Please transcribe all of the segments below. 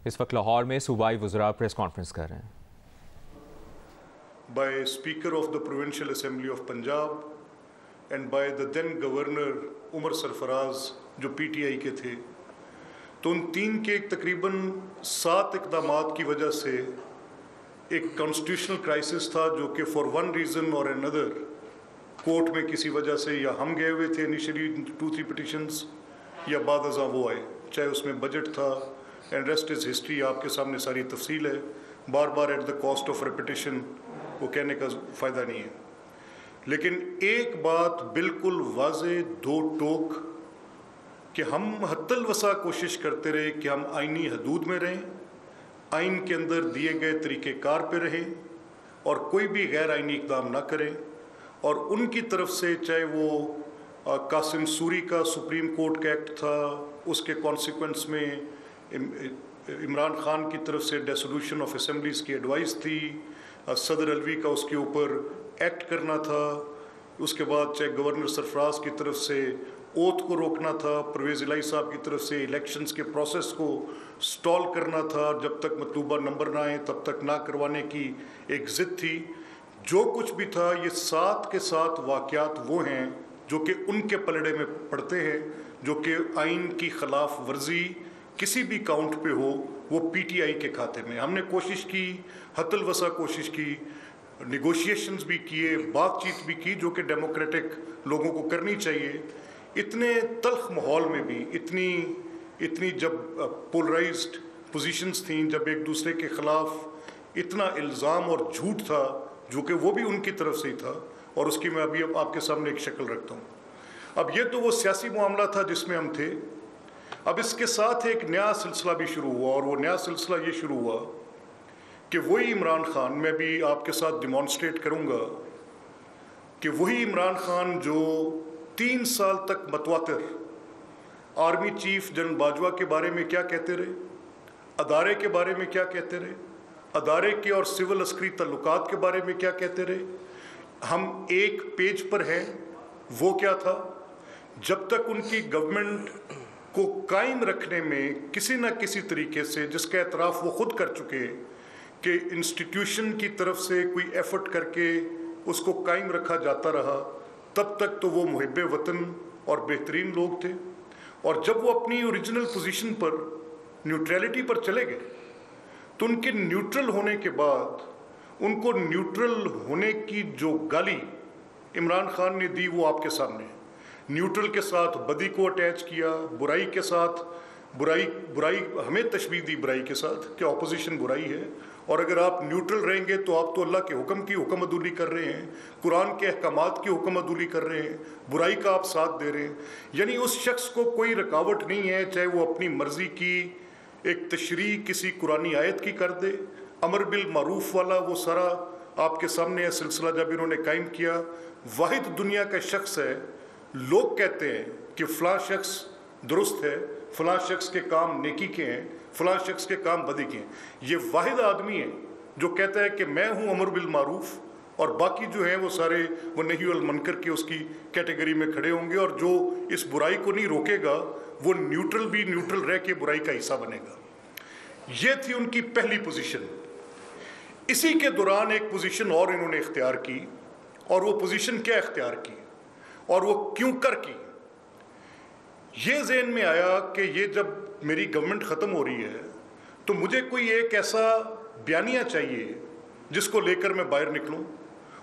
इस वक्त लाहौर में सूबाई वज़रा प्रेस कॉन्फ्रेंस कर रहे हैं। By Speaker of the Provincial Assembly of Punjab and by the then Governor Umar Sarfaraz जो PTI के थे, तो उन तीन के तकरीबन 7 इक़दामात की वजह से एक कॉन्स्टिट्यूशनल क्राइसिस था जो कि फॉर वन रीज़न और अनदर कोर्ट में किसी वजह से या हम गए हुए थे इनिशियली 2-3 पिटिशंस या बाद अज़ां वो आए, चाहे उसमें बजट था एंड रेस्ट इज़ हिस्ट्री, आपके सामने सारी तफसील है, बार बार at the cost of repetition वो कहने का फ़ायदा नहीं है। लेकिन एक बात बिल्कुल वाज़े दो टोक कि हम हद्दल वसा कोशिश करते रहे कि हम आइनी हदूद में रहें, आइन के अंदर दिए गए तरीक़ेकार पे रहें और कोई भी गैर आइनी इक़दाम ना करें। और उनकी तरफ से चाहे वो कासिम सूरी का सुप्रीम कोर्ट का एक्ट था, उसके कॉन्सिक्वेंस में इमरान खान की तरफ से डिसोल्यूशन ऑफ असेंबलीज़ की एडवाइस थी, सदर अलवी का उसके ऊपर एक्ट करना था, उसके बाद चाहे गवर्नर सरफराज की तरफ से ओथ को रोकना था, परवेज़ इलाही साहब की तरफ से इलेक्शंस के प्रोसेस को स्टॉल करना था, जब तक मतलूबा नंबर ना आए तब तक ना करवाने की एक ज़िद थी। जो कुछ भी था, ये 7 के 7 वाक़यात वो हैं जो कि उनके पलड़े में पड़ते हैं, जो कि आइन की ख़िलाफ़ वर्जी किसी भी काउंट पे हो वो PTI के खाते में। हमने कोशिश की, हतल वसा कोशिश की, निगोशिएशंस भी किए, बातचीत भी की जो कि डेमोक्रेटिक लोगों को करनी चाहिए। इतने तल्ख माहौल में भी इतनी जब पोलराइज्ड पोजीशंस थीं, जब एक दूसरे के ख़िलाफ़ इतना इल्ज़ाम और झूठ था जो कि वो भी उनकी तरफ से ही था, और उसकी मैं अभी आपके सामने एक शक्ल रखता हूँ। अब ये तो वो सियासी मामला था जिसमें हम थे। अब इसके साथ एक नया सिलसिला भी शुरू हुआ, और वो नया सिलसिला ये शुरू हुआ कि वही इमरान खान, मैं भी आपके साथ डिमॉन्स्ट्रेट करूँगा कि वही इमरान खान जो 3 साल तक मतवातर आर्मी चीफ जनरल बाजवा के बारे में क्या कहते रहे, अदारे के बारे में क्या कहते रहे, अदारे के और सिविल अस्करी तल्लुकात के बारे में क्या कहते रहे, हम एक पेज पर हैं, वो क्या था। जब तक उनकी गवर्नमेंट को कायम रखने में किसी न किसी तरीके से, जिसका एतराफ़ वो ख़ुद कर चुके कि इंस्टीट्यूशन की तरफ से कोई एफ़र्ट करके उसको कायम रखा जाता रहा, तब तक तो वो मुहिब्बे वतन और बेहतरीन लोग थे। और जब वो अपनी ओरिजिनल पोजीशन पर न्यूट्रलिटी पर चले गए, तो उनके न्यूट्रल होने के बाद उनको न्यूट्रल होने की जो गाली इमरान खान ने दी वो आपके सामने। न्यूट्रल के साथ बदी को अटैच किया, बुराई के साथ बुराई हमें तशबीह दी बुराई के साथ कि ऑपोजिशन बुराई है, और अगर आप न्यूट्रल रहेंगे तो आप तो अल्लाह के हुक्म की हुक्म अदूली कर रहे हैं, कुरान के अहकामात की हुक्म अदूली कर रहे हैं, बुराई का आप साथ दे रहे हैं। यानी उस शख्स को कोई रुकावट नहीं है, चाहे वो अपनी मर्ज़ी की एक तशरीह किसी कुरानी आयत की कर दे, अमर बिल मारूफ वाला वो सारा आपके सामने है सिलसिला जब इन्होंने कायम किया। वाहिद दुनिया का शख्स है, लोग कहते हैं कि फ़लाँ शख्स दुरुस्त है, फ़लाँ शख्स के काम नेकी के हैं, फ़लाँ शख्स के काम बदी के हैं। ये वाहिद आदमी है जो कहता है कि मैं हूँ अमर बिल मारूफ, और बाकी जो हैं वो सारे वो नही अल मुनकर की उसकी कैटेगरी में खड़े होंगे, और जो इस बुराई को नहीं रोकेगा वो न्यूट्रल भी न्यूट्रल रह के बुराई का हिस्सा बनेगा। ये थी उनकी पहली पोजीशन। इसी के दौरान एक पोजीशन और इन्होंने इख्तियार की, और वो पोजीशन क्या इख्तियार की और वो क्यों कर की। ये ज़हन में आया कि ये जब मेरी गवर्नमेंट ख़त्म हो रही है तो मुझे कोई एक ऐसा बयानिया चाहिए जिसको लेकर मैं बाहर निकलूं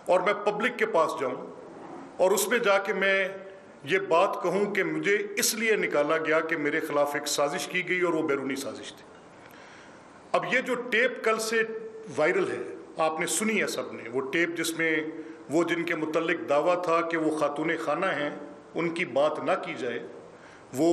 और मैं पब्लिक के पास जाऊं और उसमें जाके मैं ये बात कहूं कि मुझे इसलिए निकाला गया कि मेरे ख़िलाफ़ एक साजिश की गई और वो बैरूनी साजिश थी। अब ये जो टेप कल से वायरल है, आपने सुनी है सबने, वो टेप जिसमें वो जिनके मुतल्लिक दावा था कि वो खातून खाना हैं, उनकी बात ना की जाए, वो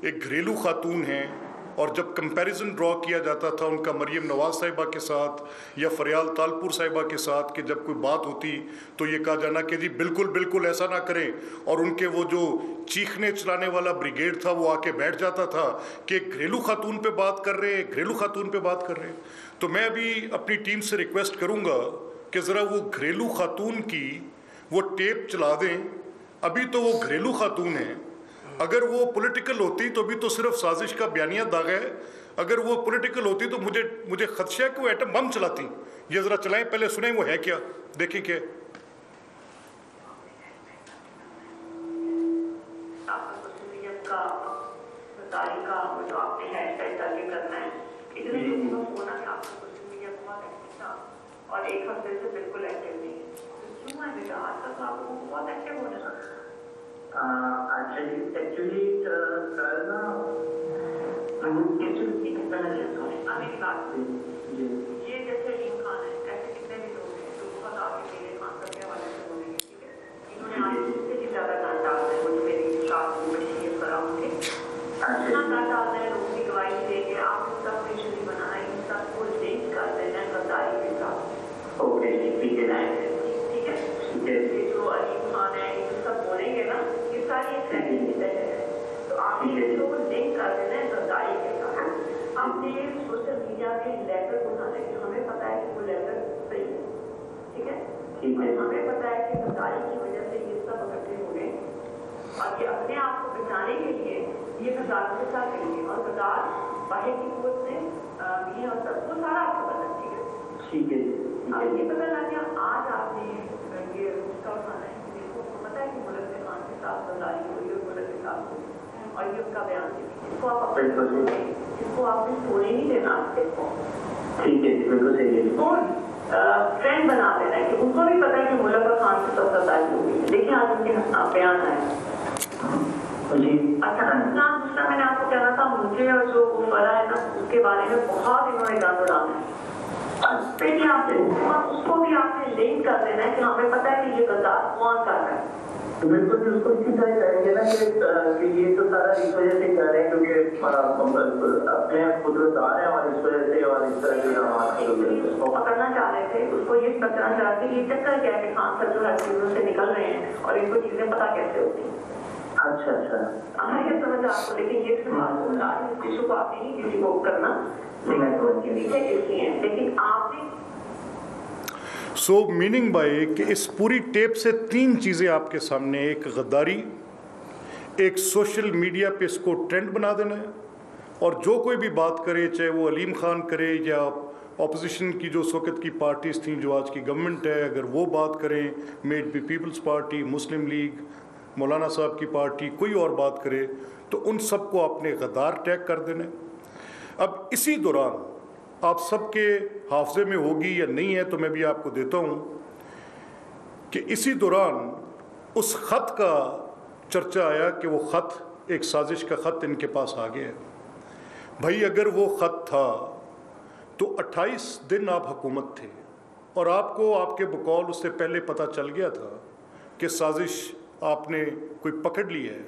एक घरेलू खातून हैं, और जब कंपैरिजन ड्रॉ किया जाता था उनका मरियम नवाज़ साहिबा के साथ या फरियाल तालपुर साहिबा के साथ कि जब कोई बात होती तो ये कहा जाना कि जी बिल्कुल बिल्कुल ऐसा ना करें, और उनके वो जो चीखने चलाने वाला ब्रिगेड था वो आके बैठ जाता था कि घरेलू खातून पे बात कर रहे हैं, घरेलू खातून पे बात कर रहे हैं। तो मैं अभी अपनी टीम से रिक्वेस्ट करूँगा कि ज़रा वो घरेलू खातून की वो टेप चला दें। अभी तो वो घरेलू खातून हैं, अगर वो पॉलिटिकल होती तो अभी तो सिर्फ साजिश का बयानिया दाग है, अगर वो पॉलिटिकल होती तो मुझे खदशा है कि वो एटम बम चलाती। ये ज़रा चलाएं, पहले सुने वो है क्या, देखें क्या। और एक हफ्ते से बिल्कुल एक्टिव नहीं है, क्यों है बेटा? आज तक आपको बहुत एक्टिव होने लगा। एक्चुअली कल ना मेरी बात ये जैसे अलीम खान है, ऐसे कितने भी लोग हैं जो बहुत आगे मेरे खान के हवाले से बोलेंगे, ठीक है? इन्होंने आज से भी ज़्यादा गान डालना है, मुझे मेरी शाद को बड़ी शेयर करा उनके इतना गान डालना है, लोगों की गवाही देंगे, आप इन सब कुछ नहीं बनाना, इन सबको लिंक कर देना है गद्दारी के साथ। ओके ठीक है, ठीक है। ये जो अलीम खान है ये सब बोलेंगे ना, ये सारी एक सेटिंग है, तो आप इसको लिंक कर देना है गद्दारी के साथ। आपने सोशल मीडिया के लेटर उठाने की, हमें पता है कि वो लेटर सही है, ठीक है, और हमें पता है कि गद्दारी की वजह से ये सब इकट्ठे हो गए, और ये अपने आप को बचाने के लिए ये गद्दारों के साथ करेंगे, और गद्दार बाहर की कुवत से भी और सब वो सारा आपको पता है, ठीक है। अब ये पता लग गया, आज आपने ये उसका उठाना है, देखो पता है कि मुल्क के खान के साथ गद्दारी हुई और मुल्क के साथ हुई, और ये उसका बयान है, इसको आप अपने इसको आपने सोने नहीं देना, इसको ठीक है, बिल्कुल सही है, और फ्रेंड बना देना है कि उनको भी पता है कि मुल्क और खान के साथ गद्दारी हुई है। देखिए आज उनके बयान आए। अच्छा दूसरा मैंने आपको कहना था, मुझे और जो फरा है ना उसके बारे में बहुत इन्होंने गान उड़ाना है, फिर आप उसको भी आपने लिंक कर देना है कि हमें पता है कि ये गद्दार कौन कर रहा है। तो बिल्कुल भी उसको इसी तरह करेंगे ना कि ये तो सारा इस वजह से कर रहे हैं क्योंकि अपने कुदरतदार है और इस वजह से और इस तरह के उसको पकड़ना चाह रहे थे, उसको ये पकड़ना चाह रहे थे कि ये चक्कर क्या है कि खान सर जो हर चीज़ों से निकल रहे हैं और इनको चीज़ें पता कैसे होती हैं। अच्छा हाँ ये समझ आपको, लेकिन ये इशू को आपने नहीं किसी को करना, लेकिन तो उनके पीछे इसलिए हैं, लेकिन आपने सो मीनिंग बाय कि इस पूरी टेप से तीन चीज़ें आपके सामने, एक गद्दारी, एक सोशल मीडिया पे इसको ट्रेंड बना देना है, और जो कोई भी बात करे चाहे वो अलीम खान करे या ऑपोजिशन की जो उस वक़्त की पार्टीज़ थी जो आज की गवर्नमेंट है, अगर वो बात करें, मेड बी पीपल्स पार्टी, मुस्लिम लीग, मौलाना साहब की पार्टी, कोई और बात करे तो उन सबको आपने गद्दार टैग कर देना है। अब इसी दौरान आप सबके हाफजे में होगी या नहीं है तो मैं भी आपको देता हूँ कि इसी दौरान उस ख़त का चर्चा आया कि वो ख़त एक साजिश का ख़त इनके पास आ गया है। भाई अगर वो ख़त था तो 28 दिन आप हुकूमत थे और आपको आपके बकौल उससे पहले पता चल गया था कि साजिश आपने कोई पकड़ ली है,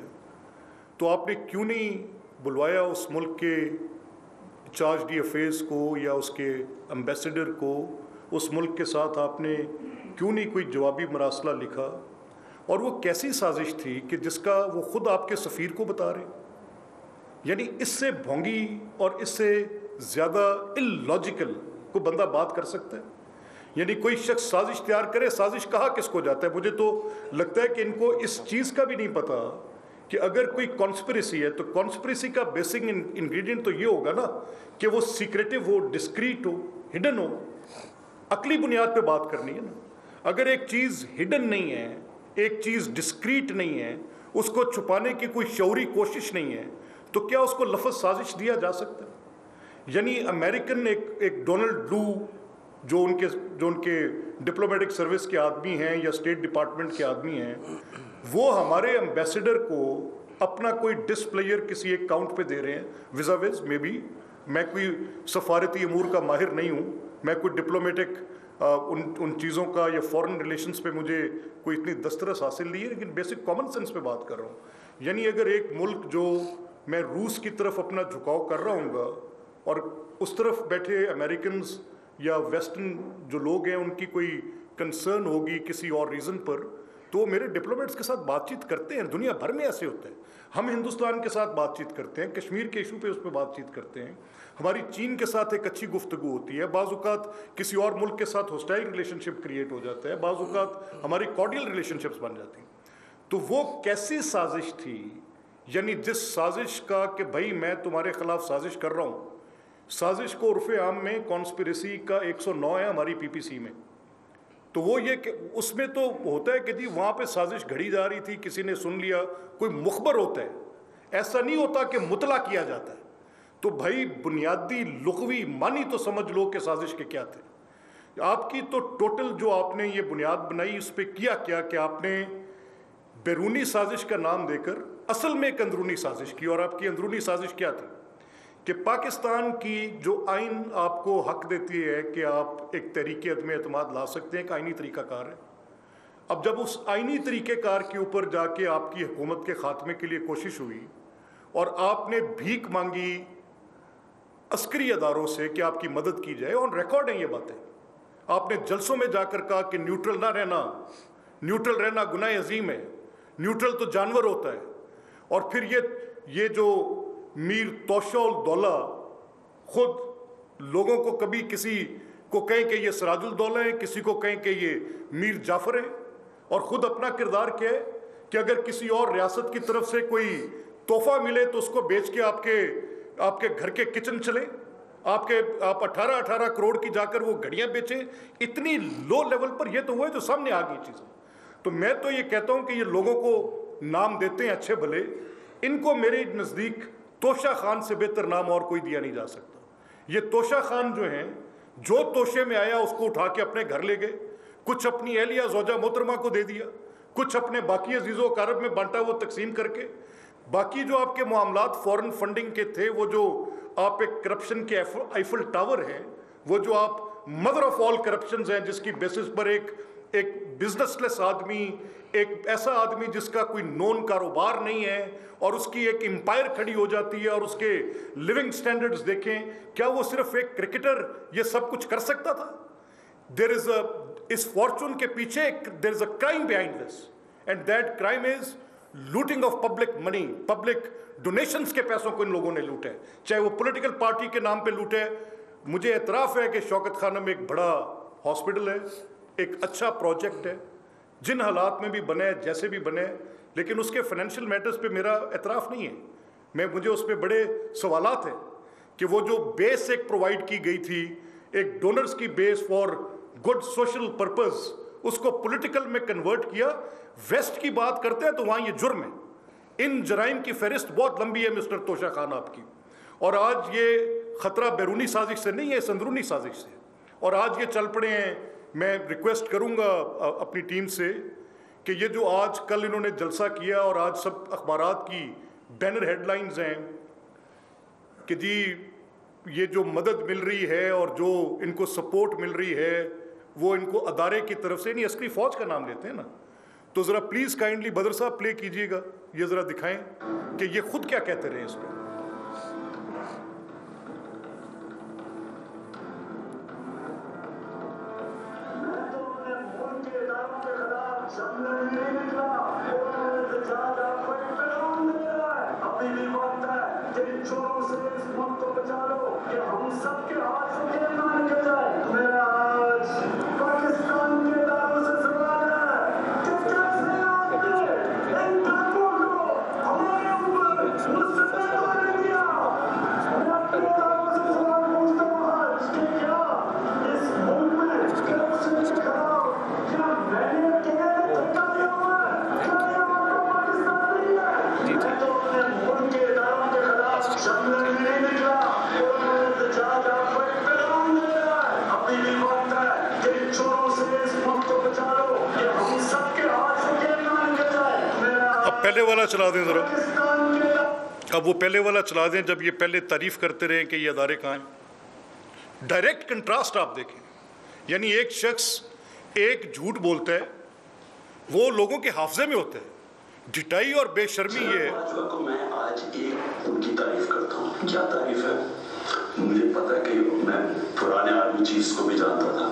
तो आपने क्यों नहीं बुलवाया उस मुल्क के चार्ज डी अफेयर्स को या उसके एम्बेसडर को, उस मुल्क के साथ आपने क्यों नहीं कोई जवाबी मरासला लिखा? और वो कैसी साजिश थी कि जिसका वो ख़ुद आपके सफ़ीर को बता रहे, यानी इससे भोंगी और इससे ज़्यादा इलॉजिकल को बंदा बात कर सकता है? यानी कोई शख्स साजिश तैयार करे, साजिश कहा किसको जाता है? मुझे तो लगता है कि इनको इस चीज़ का भी नहीं पता कि अगर कोई कॉन्स्पिरेसी है तो कॉन्स्पिरेसी का बेसिक इंग्रेडिएंट तो ये होगा ना कि वो सीक्रेटिव हो, डिस्क्रीट हो, हिडन हो। अकली बुनियाद पे बात करनी है ना। अगर एक चीज़ हिडन नहीं है, एक चीज़ डिस्क्रीट नहीं है, उसको छुपाने की कोई शौरी कोशिश नहीं है, तो क्या उसको लफ्ज़ साजिश दिया जा सकता है? यानी अमेरिकन एक डोनाल्ड लू जो उनके डिप्लोमेटिक सर्विस के आदमी हैं या स्टेट डिपार्टमेंट के आदमी हैं, वो हमारे एम्बेसडर को अपना कोई डिस्प्लेयर किसी एक काउंट पे दे रहे हैं विज़ा विज़। मे बी मैं कोई सफारती अमूर का माहिर नहीं हूँ, मैं कोई डिप्लोमेटिक उन चीज़ों का या फॉरेन रिलेशंस पे मुझे कोई इतनी दस्तरस हासिल नहीं है, लेकिन बेसिक कॉमन सेंस पे बात कर रहा हूँ। यानी अगर एक मुल्क जो मैं रूस की तरफ अपना झुकाव कर रहा हूँ और उस तरफ बैठे अमेरिकन्स या वेस्टर्न जो लोग हैं उनकी कोई कंसर्न होगी किसी और रीज़न पर, तो मेरे डिप्लोमेट्स के साथ बातचीत करते हैं। दुनिया भर में ऐसे होते हैं। हम हिंदुस्तान के साथ बातचीत करते हैं, कश्मीर के इशू पे उस पर बातचीत करते हैं, हमारी चीन के साथ एक अच्छी गुफ्तगू होती है, बाज़ औक़ात किसी और मुल्क के साथ हॉस्टाइल रिलेशनशिप क्रिएट हो जाता है, बाज़ औक़ात हमारी कॉर्डियल रिलेशनशिप्स बन जाती हैं। तो वो कैसी साजिश थी, यानी जिस साजिश का कि भाई मैं तुम्हारे ख़िलाफ़ साजिश कर रहा हूँ, साजिश को उर्फ़े आम में कॉन्स्पिरेसी का 109 है हमारी पीपीसी में। तो वो ये उसमें तो होता है कि जी वहाँ पे साजिश घड़ी जा रही थी, किसी ने सुन लिया, कोई मुखबर होता है, ऐसा नहीं होता कि मुतला किया जाता है। तो भाई बुनियादी लुग़वी मानी तो समझ लो कि साजिश के क्या थे। आपकी तो टोटल जो आपने ये बुनियाद बनाई, उस पर किया क्या कि आपने बैरूनी साजिश का नाम देकर असल में एक अंदरूनी साजिश की। और आपकी अंदरूनी साजिश क्या थी कि पाकिस्तान की जो आइन आपको हक देती है कि आप एक तहरीक अदम एतमाद ला सकते हैं, एक आइनी तरीक़ाकार है। अब जब उस आइनी तरीक़ेकार के ऊपर जाके आपकी हुकूमत के ख़ात्मे के लिए कोशिश हुई और आपने भीख मांगी अस्करी अदारों से कि आपकी मदद की जाए, ऑन रिकॉर्ड है ये बातें, आपने जलसों में जाकर कहा कि न्यूट्रल ना रहना, न्यूट्रल रहना गुनाह अजीम है, न्यूट्रल तो जानवर होता है। और फिर ये जो मीर तोशौल दौला खुद लोगों को कभी किसी को कहें कि ये सिराजुल दौला है, किसी को कहें कि ये मीर जाफर है, और ख़ुद अपना किरदार क्या है कि अगर किसी और रियासत की तरफ से कोई तोहफा मिले तो उसको बेच के आपके घर के किचन चले, आप 18-18 करोड़ की जाकर वो घड़ियाँ बेचे। इतनी लो लेवल पर ये तो हुआ है जो सामने आ गई चीज़ें। तो मैं तो ये कहता हूँ कि ये लोगों को नाम देते हैं अच्छे भले, इनको मेरे नज़दीक तोशा खान से बेहतर नाम और कोई दिया नहीं जा सकता। ये तोशा खान जो हैं, जो तोशे में आया उसको उठा के अपने घर ले गए, कुछ अपनी एहलिया ज़ौजा मोहतरमा को दे दिया, कुछ अपने बाकी अजीज़ो कारब में बांटा, वो तकसीम करके। बाकी जो आपके मामलात फॉरेन फंडिंग के थे, वो जो आप एक करप्शन के आईफल टावर हैं, वो जो आप मदर ऑफ ऑल करप्शंस हैं, जिसकी बेसिस पर एक बिजनेसलेस आदमी, एक ऐसा आदमी जिसका कोई नोन कारोबार नहीं है और उसकी एक एम्पायर खड़ी हो जाती है, और उसके लिविंग स्टैंडर्ड्स देखें, क्या वो सिर्फ एक क्रिकेटर ये सब कुछ कर सकता था? देयर इज इस फॉर्चून के पीछे there is a crime behind this, and that crime is looting of public money, public donations के पैसों को इन लोगों ने लूटा है, चाहे वो पॉलिटिकल पार्टी के नाम पे लूटे। मुझे एतराफ़ है कि शौकत खाना में एक बड़ा हॉस्पिटल है, एक अच्छा प्रोजेक्ट है, जिन हालात में भी बने, जैसे भी बने, लेकिन उसके फाइनेंशियल मैटर्स पे मेरा एतराफ़ नहीं है। मुझे उस पर बड़े सवालात हैं कि वो जो बेस एक प्रोवाइड की गई थी, एक डोनर्स की base for good social purpose, उसको पॉलिटिकल में कन्वर्ट किया। वेस्ट की बात करते हैं तो वहाँ ये जुर्म है। इन जराइम की फहरिस्त बहुत लंबी है मिस्टर तोशा खान आपकी। और आज ये ख़तरा बैरूनी साजिश से नहीं है, इस अंदरूनी साजिश से। और आज ये चल पड़े हैं। मैं रिक्वेस्ट करूंगा अपनी टीम से कि ये जो आज कल इन्होंने जलसा किया और आज सब अखबारात की बैनर हेडलाइंस हैं कि जी ये जो मदद मिल रही है और जो इनको सपोर्ट मिल रही है वो इनको अदारे की तरफ से नहीं, अस्करी फ़ौज का नाम लेते हैं ना। तो ज़रा प्लीज़ काइंडली बदर साहब प्ले कीजिएगा, ये ज़रा दिखाएं कि ये खुद क्या कहते रहे इस पर। पहले वाला चला दें ज़रा, अब वो पहले वाला चला दें जब ये पहले तारीफ़ करते रहे कि ये अदारे कहाँ हैं। डायरेक्ट कंट्रास्ट आप देखें, यानी एक शख्स एक झूठ बोलता है, वो लोगों के हाफजे में होता है। ढिठाई और बेशर्मी ये है। को मैं आज एक उनकी तारीफ करता हूँ। क्या तारीफ है? मुझे पता है कि मैं पुराने आर्मी चीफ को भी जानता था।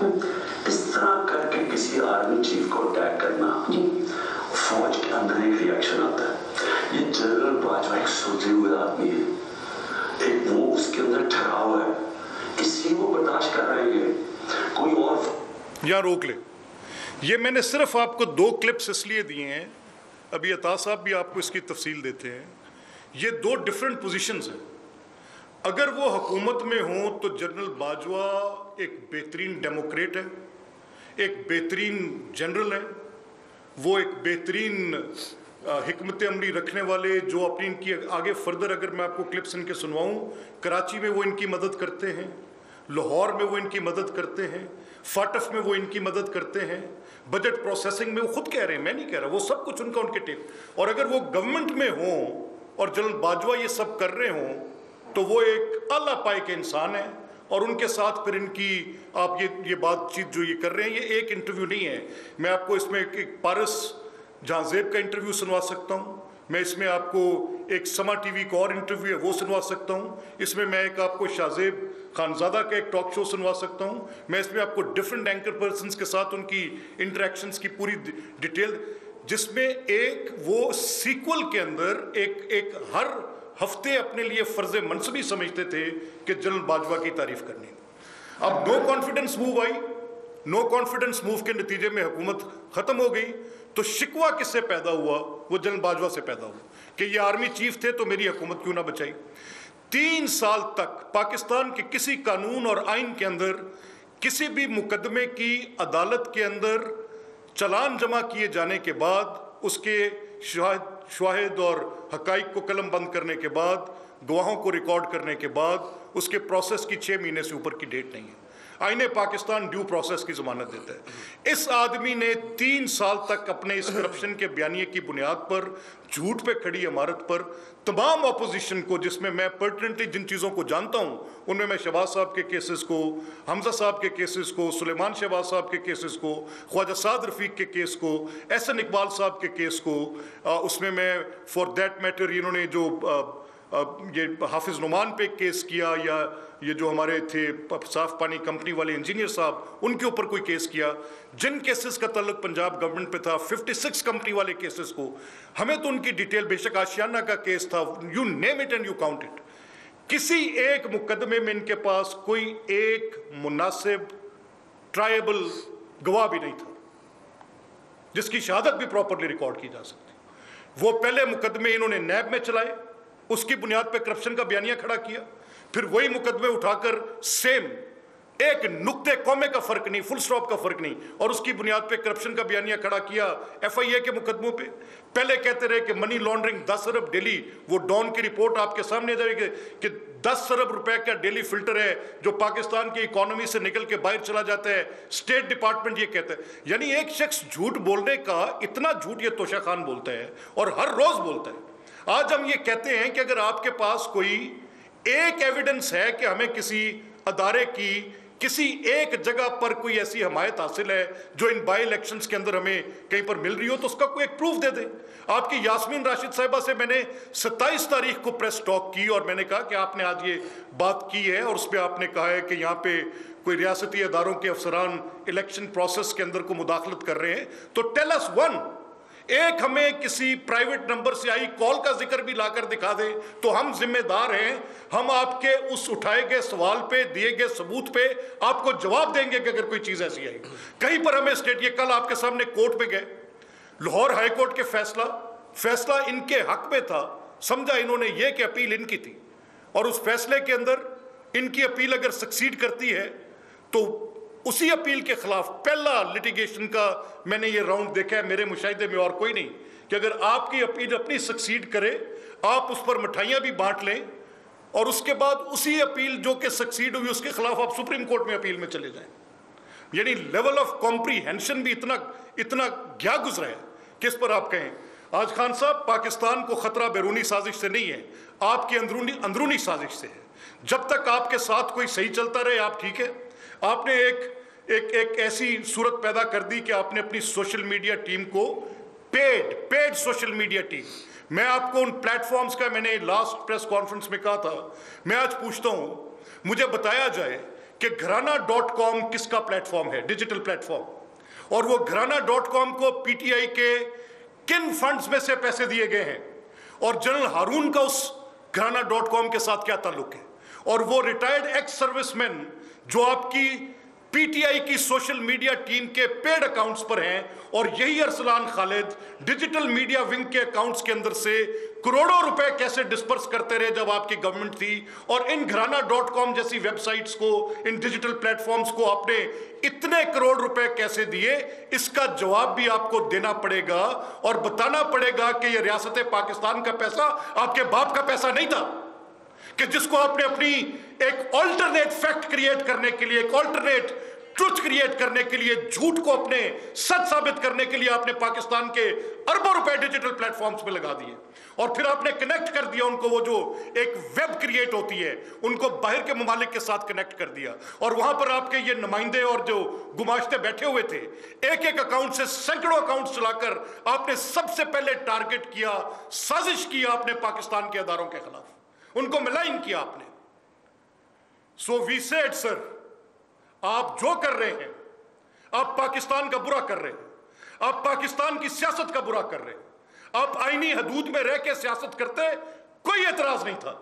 इस तरह करके किसी आर्मी चीफ को अटैक करना, फौज के अंदर एक रिएक्शन आता है। ये जनरल बाजवा एक सोचे हुए आदमी है, एक वो उसके अंदर ठहराव है, इसलिए वो बर्दाश्त कर रहे हैं। कोई और यहाँ रोक ले। ये मैंने सिर्फ आपको 2 क्लिप्स इसलिए दिए हैं, अभी अता साहब भी आपको इसकी तफसील देते हैं। ये 2 डिफरेंट पोजीशंस हैं। अगर वो हुकूमत में हो तो जनरल बाजवा एक बेहतरीन डेमोक्रेट है, एक बेहतरीन जनरल है, वो एक बेहतरीन हिकमत अमली रखने वाले, जो अपनी इनकी आगे फर्दर अगर मैं आपको क्लिप्स इनके सुनवाऊं, कराची में वो इनकी मदद करते हैं, लाहौर में वो इनकी मदद करते हैं, फाटफ में वो इनकी मदद करते हैं, बजट प्रोसेसिंग में वो खुद कह रहे हैं, मैं नहीं कह रहा, वो सब कुछ उनका उनके टेप। और अगर वो गवर्नमेंट में हो और जनरल बाजवा ये सब कर रहे हों तो वो एक आला पाए के इंसान है। और उनके साथ फिर इनकी आप ये बातचीत जो ये कर रहे हैं, ये एक इंटरव्यू नहीं है। मैं आपको इसमें एक पारस जहांजेब का इंटरव्यू सुनवा सकता हूँ, मैं इसमें आपको एक समा टीवी का और इंटरव्यू है वो सुनवा सकता हूँ, इसमें मैं एक आपको शाहजेब खानजादा का एक टॉक शो सुनवा सकता हूँ, मैं इसमें आपको डिफरेंट एंकर पर्सन्स के साथ उनकी इंटरेक्शंस की पूरी डिटेल, जिसमें एक वो सीक्वल के अंदर एक हर हफ्ते अपने लिए फर्ज मनसबी समझते थे कि जनरल बाजवा की तारीफ करनी। अब नो कॉन्फिडेंस मूव आई, नो कॉन्फिडेंस मूव के नतीजे में हुकूमत खत्म हो गई, तो शिकवा किससे पैदा हुआ? वो जनरल बाजवा से पैदा हुआ कि ये आर्मी चीफ थे तो मेरी हुकूमत क्यों ना बचाई। 3 साल तक पाकिस्तान के किसी कानून और आइन के अंदर किसी भी मुकदमे की अदालत के अंदर चालान जमा किए जाने के बाद, उसके शाहिद और हकाइक को कलम बंद करने के बाद, गवाहों को रिकॉर्ड करने के बाद, उसके प्रोसेस की 6 महीने से ऊपर की डेट नहीं है। आईने पाकिस्तान ड्यू प्रोसेस की जमानत देता है। इस आदमी ने 3 साल तक अपने इस करप्शन के बयानिए की बुनियाद पर, झूठ पे खड़ी इमारत पर, तमाम अपोजिशन को, जिसमें मैं पर्टिनेंटली जिन चीज़ों को जानता हूँ उनमें मैं शहबाज साहब के केसेस को, हमजा साहब के केसेस को, सुलेमान शहबाज साहब के केसेस को, ख्वाजा साद रफ़ीक के केस को, एहसन इकबाल साहब के केस को, उसमें मैं फॉर दैट मैटर इन्होंने जो ये हाफिज़ नुमान पे केस किया, या ये जो हमारे थे साफ पानी कंपनी वाले इंजीनियर साहब, उनके ऊपर कोई केस किया, जिन केसेस का तल्लुक पंजाब गवर्नमेंट पे था, 56 कंपनी वाले केसेस को, हमें तो उनकी डिटेल, बेशक आशियाना का केस था, you name it and you count it, किसी एक मुकदमे में इनके पास कोई एक मुनासिब ट्रायबल गवाह भी नहीं था जिसकी शहादत भी प्रॉपरली रिकॉर्ड की जा सकती। वो पहले मुकदमे इन्होंने नैब में चलाए, उसकी बुनियाद पे करप्शन का बयानिया खड़ा किया, फिर वही मुकदमे उठाकर सेम एक नुक्ते कौमे का फर्क नहीं, फुल स्टॉप का फर्क नहीं, और उसकी बुनियाद पे करप्शन का बयानिया खड़ा किया FIA के मुकदमों पे। पहले कहते रहे कि मनी लॉन्ड्रिंग 10 अरब डेली, वो डॉन की रिपोर्ट आपके सामने आ जाएगी कि 10 अरब रुपए का डेली फिल्टर है जो पाकिस्तान की इकोनॉमी से निकल के बाहर चला जाता है, स्टेट डिपार्टमेंट ये कहता है। यानी एक शख्स झूठ बोलने का इतना झूठ ये तोशा खान बोलता है और हर रोज बोलता है। आज हम ये कहते हैं कि अगर आपके पास कोई एक एविडेंस है कि हमें किसी अदारे की किसी एक जगह पर कोई ऐसी हमायत हासिल है जो इन बाई इलेक्शंस के अंदर हमें कहीं पर मिल रही हो, तो उसका कोई एक प्रूफ दे दे। आपकी यास्मीन राशिद साहिबा से मैंने 27 तारीख को प्रेस टॉक की और मैंने कहा कि आपने आज ये बात की है और उस पर आपने कहा है कि यहाँ पे कोई रियासती अदारों के अफसरान इलेक्शन प्रोसेस के अंदर को मुदाखलत कर रहे हैं, तो टेल अस वन, एक हमें किसी प्राइवेट नंबर से आई कॉल का जिक्र भी लाकर दिखा दे तो हम जिम्मेदार हैं, हम आपके उस उठाए गए सवाल पे, दिए गए सबूत पे आपको जवाब देंगे कि अगर कोई चीज ऐसी आई। कहीं पर हमें स्टेट, ये कल आपके सामने कोर्ट में गए, लाहौर हाई कोर्ट के फैसला इनके हक में था, समझा इन्होंने ये कि अपील इनकी थी, और उस फैसले के अंदर इनकी अपील अगर सक्सीड करती है तो उसी अपील के खिलाफ पहला लिटिगेशन का मैंने ये राउंड देखा है मेरे मुशाहिदे में और कोई नहीं, कि अगर आपकी अपील अपनी सक्सीड करे, आप उस पर मिठाइयाँ भी बांट लें और उसके बाद उसी अपील जो कि सक्सीड हुई उसके खिलाफ आप सुप्रीम कोर्ट में अपील में चले जाएं। यानी लेवल ऑफ कॉम्प्रीहेंशन भी इतना क्या गुजरा है कि इस पर आप कहें। आज खान साहब, पाकिस्तान को खतरा बैरूनी साजिश से नहीं है, आपकी अंदरूनी साजिश से है। जब तक आपके साथ कोई सही चलता रहे आप ठीक है। आपने एक ऐसी सूरत पैदा कर दी कि आपने अपनी सोशल मीडिया टीम को पेड सोशल मीडिया टीम, मैं आपको उन प्लेटफॉर्म्स का, मैंने लास्ट प्रेस कॉन्फ्रेंस में कहा था, मैं आज पूछता हूं, मुझे बताया जाए कि घराना.com किसका प्लेटफॉर्म है, डिजिटल प्लेटफॉर्म, और वो घराना.com को PTI के किन फंड्स में से पैसे दिए गए हैं, और जनरल हारून का उस घराना.com के साथ क्या ताल्लुक है, और वो रिटायर्ड एक्स सर्विसमैन जो आपकी पीटीआई की सोशल मीडिया टीम के पेड अकाउंट्स पर हैं और यही Arsalan Khalid digital media wing के अकाउंट्स के अंदर से करोड़ों रुपए कैसे डिस्पर्स करते रहे जब आपकी गवर्नमेंट थी, और इन घराना.com जैसी वेबसाइट्स को, इन डिजिटल प्लेटफॉर्म्स को आपने इतने करोड़ रुपए कैसे दिए, इसका जवाब भी आपको देना पड़ेगा और बताना पड़ेगा कि यह रियासत पाकिस्तान का पैसा आपके बाप का पैसा नहीं था, कि जिसको आपने अपनी एक ऑल्टरनेट फैक्ट क्रिएट करने के लिए, एक ऑल्टरनेट ट्रुथ क्रिएट करने के लिए, झूठ को अपने सच साबित करने के लिए आपने पाकिस्तान के अरबों रुपए डिजिटल प्लेटफॉर्म्स पे लगा दिए, और फिर आपने कनेक्ट कर दिया उनको, वो जो एक वेब क्रिएट होती है उनको बाहर के ममालिक के साथ कनेक्ट कर दिया, और वहां पर आपके ये नुमाइंदे और जो गुमाश्ते बैठे हुए थे, एक एक अकाउंट से सैकड़ों अकाउंट चलाकर आपने सबसे पहले टारगेट किया, साजिश किया आपने पाकिस्तान के अदारों के खिलाफ, उनको मिलाइन किया आपने। सो वी सेड सर, आप जो कर रहे हैं, आप पाकिस्तान का बुरा कर रहे हैं, आप पाकिस्तान की सियासत का बुरा कर रहे हैं, आप आईनी हदूद में रह के सियासत करते, कोई एतराज नहीं था,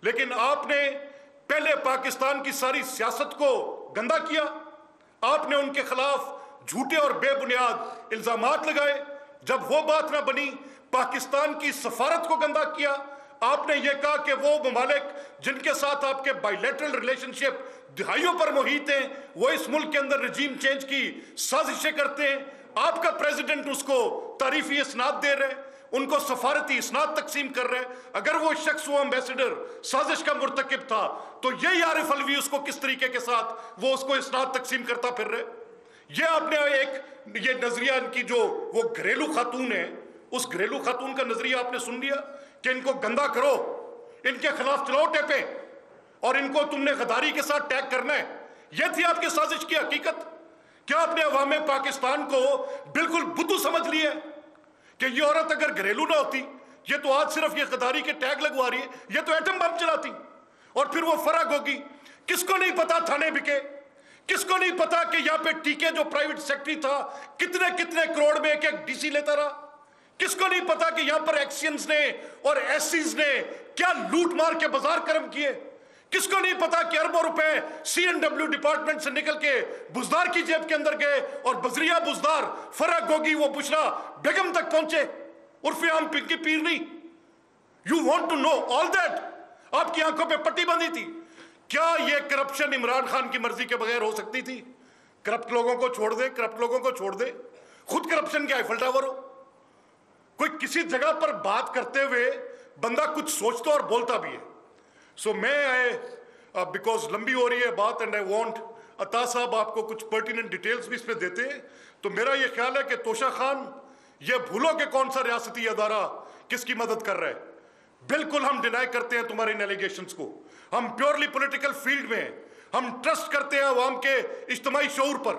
लेकिन आपने पहले पाकिस्तान की सारी सियासत को गंदा किया, आपने उनके खिलाफ झूठे और बेबुनियाद इल्जामात लगाए, जब वो बात ना बनी पाकिस्तान की सफारत को गंदा किया, आपने ये कहा कि वो ममालिक जिनके साथ आपके बायलैटरल रिलेशनशिप दिहाइयों पर मुहित हैं, वो इस मुल्क के अंदर रजीम चेंज की साजिशें करते हैं, आपका प्रेसिडेंट उसको तारीफी इसनाद दे रहे, उनको सफारती इसनाद तकसीम कर रहे। अगर वो शख्स, वो एम्बेसडर साजिश का मुर्तकिब था, तो ये आरिफ अलवी उसको किस तरीके के साथ वो उसको इसनाद तकसीम करता फिर रहे। ये आपने एक ये नजरिया इनकी जो वो घरेलू खातून है, उस घरेलू खातून का नजरिया आपने सुन लिया कि इनको गंदा करो, इनके खिलाफ चलाओ टेपे, और इनको तुमने गद्दारी के साथ टैग करना है। यह थी आपकी साजिश की हकीकत। क्या आपने अवाम पाकिस्तान को बिल्कुल बुद्धू समझ लिया कि ये औरत अगर घरेलू ना होती, ये तो आज सिर्फ ये गद्दारी के टैग लगवा रही है, ये तो एटम बम चलाती, और फिर वो फर्क होगी। किसको नहीं पता थाने बिके, किसको नहीं पता कि यहाँ पे टीके जो प्राइवेट सेक्रेटरी था कितने कितने करोड़ में एक एक डीसी लेता रहा, किसको नहीं पता कि यहां पर एक्सियंस ने और एससीज ने क्या लूट मार के बाजार कर्म किए, किसको नहीं पता कि अरबों रुपए CNW डिपार्टमेंट से निकल के बुजदार की जेब के अंदर गए और बजरिया बुजदार फरक गोगी वो बुशरा बेगम तक पहुंचे, उर्फे आम पिंकी पीरनी। You want to know all that? आपकी आंखों पे पट्टी बंधी थी। क्या ये करप्शन इमरान खान की मर्जी के बगैर हो सकती थी? करप्ट लोगों को छोड़ दे, करप्ट लोगों को छोड़ दे, खुद करप्शन के आईफल टावर हो। कोई किसी जगह पर बात करते हुए बंदा कुछ सोचता और बोलता भी है। सो मैं बिकॉज लंबी हो रही है बात एंड आई वांट अता साहब आपको कुछ पर्टिनेंट डिटेल्स भी इस पे देते हैं, तो मेरा ये ख्याल है कि तोशा खान ये भूलो कि कौन सा रियासती अदारा किसकी मदद कर रहा है। बिल्कुल हम डिनाई करते हैं तुम्हारे इन एलिगेशंस को, हम प्योरली पॉलिटिकल फील्ड में हैं, हम ट्रस्ट करते हैं अवाम के इज्तिमाई शऊर पर,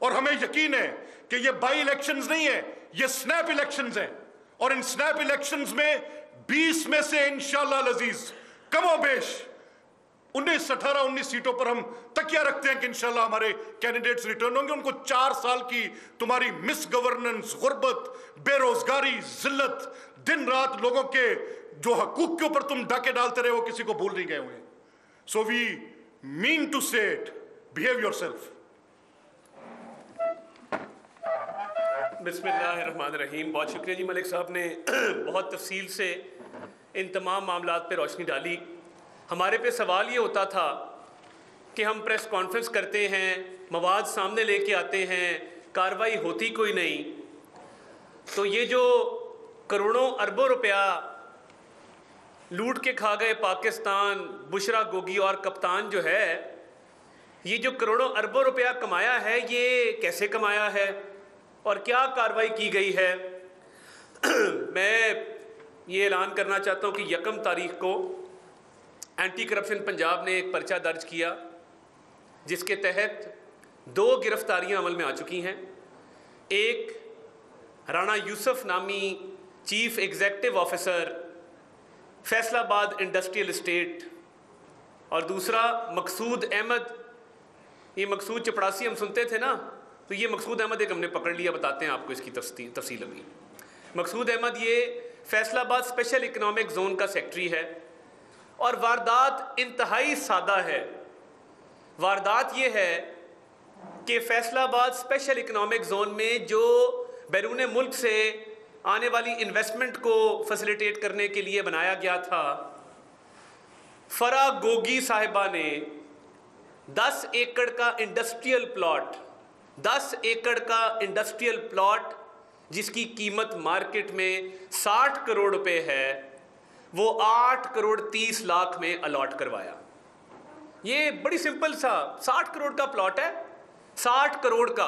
और हमें यकीन है कि ये बाई इलेक्शंस नहीं है, ये स्नैप इलेक्शंस हैं, और इन स्नैप इलेक्शंस में 20 में से इंशाअल्लाह अजीज कमोबेश 19 सीटों पर हम तकिया रखते हैं कि इंशाल्लाह हमारे कैंडिडेट्स रिटर्न होंगे। उनको 4 साल की तुम्हारी मिस गवर्नेंस, गुर्बत, बेरोजगारी, जिल्लत, दिन रात लोगों के जो हकूक के ऊपर तुम डाके डालते रहे, वो किसी को भूल नहीं गए हुए। सो वी मीन टू से इट, बिहेव योरसेल्फ। बिस्मिल्लाहिर्रहमानिर्रहीम। बहुत शुक्रिया जी मलिक साहब ने बहुत तफसील से इन तमाम मामलात पे रोशनी डाली। हमारे पे सवाल ये होता था कि हम प्रेस कॉन्फ्रेंस करते हैं, मवाद सामने लेके आते हैं, कार्रवाई होती कोई नहीं। तो ये जो करोड़ों अरबों रुपया लूट के खा गए पाकिस्तान, बुशरा गोगी और कप्तान जो है, ये जो करोड़ों अरबों रुपया कमाया है, ये कैसे कमाया है और क्या कार्रवाई की गई है? मैं ये ऐलान करना चाहता हूँ कि 1 तारीख को एंटी करप्शन पंजाब ने एक पर्चा दर्ज किया, जिसके तहत 2 गिरफ्तारियां अमल में आ चुकी हैं। एक राणा यूसुफ नामी chief executive officer Faisalabad industrial estate, और दूसरा मकसूद अहमद। ये मकसूद चपड़ासी हम सुनते थे ना, तो ये मकसूद अहमद एक हमने पकड़ लिया, बताते हैं आपको इसकी तफसील अभी। मकसूद अहमद ये फैसलाबाद स्पेशल इकनॉमिक जोन का सेक्रेटरी है, और वारदात इंतहाई सादा है। वारदात ये है कि फैसलाबाद स्पेशल इकोनॉमिक जोन में जो बैरून मुल्क से आने वाली इन्वेस्टमेंट को फैसिलिटेट करने के लिए बनाया गया था, फरा गोगी साहिबा ने 10 एकड़ का इंडस्ट्रियल प्लॉट, 10 एकड़ का इंडस्ट्रियल प्लॉट जिसकी कीमत मार्केट में 60 करोड़ रुपए है, वो 8 करोड़ 30 लाख में अलॉट करवाया। ये बड़ी सिंपल सा 60 करोड़ का प्लॉट है, 60 करोड़ का।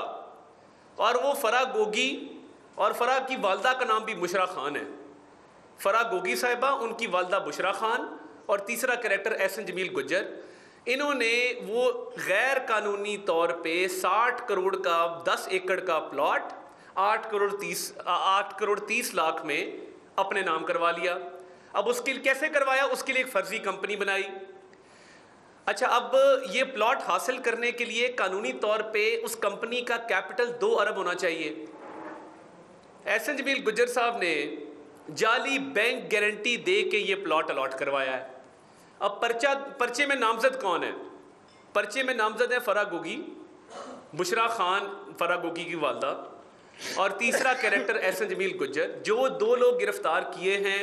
और वो फरा गोगी, और फरा की वालदा का नाम भी बुशरा खान है। फरा गोगी साहिबा, उनकी वालदा बुशरा खान, और तीसरा कैरेक्टर एहसन जमील गुज्जर। इन्होंने वो गैर कानूनी तौर पे 60 करोड़ का 10 एकड़ का प्लॉट 8 करोड़ 30 लाख में अपने नाम करवा लिया। अब उसके लिए कैसे करवाया? उसके लिए एक फर्जी कंपनी बनाई। अच्छा, अब ये प्लॉट हासिल करने के लिए कानूनी तौर पे उस कंपनी का कैपिटल 2 अरब होना चाहिए। एहसन जमील गुज्जर साहब ने जाली बैंक गारंटी दे के ये प्लॉट अलॉट करवाया है। अब पर्चे में नामजद कौन है? पर्चे में नामजद है फरा गोगी, बुशरा खान फरा गोगी की वालदा, और तीसरा कैरेक्टर एहसन जमील गुज्जर। जो 2 लोग गिरफ्तार किए हैं,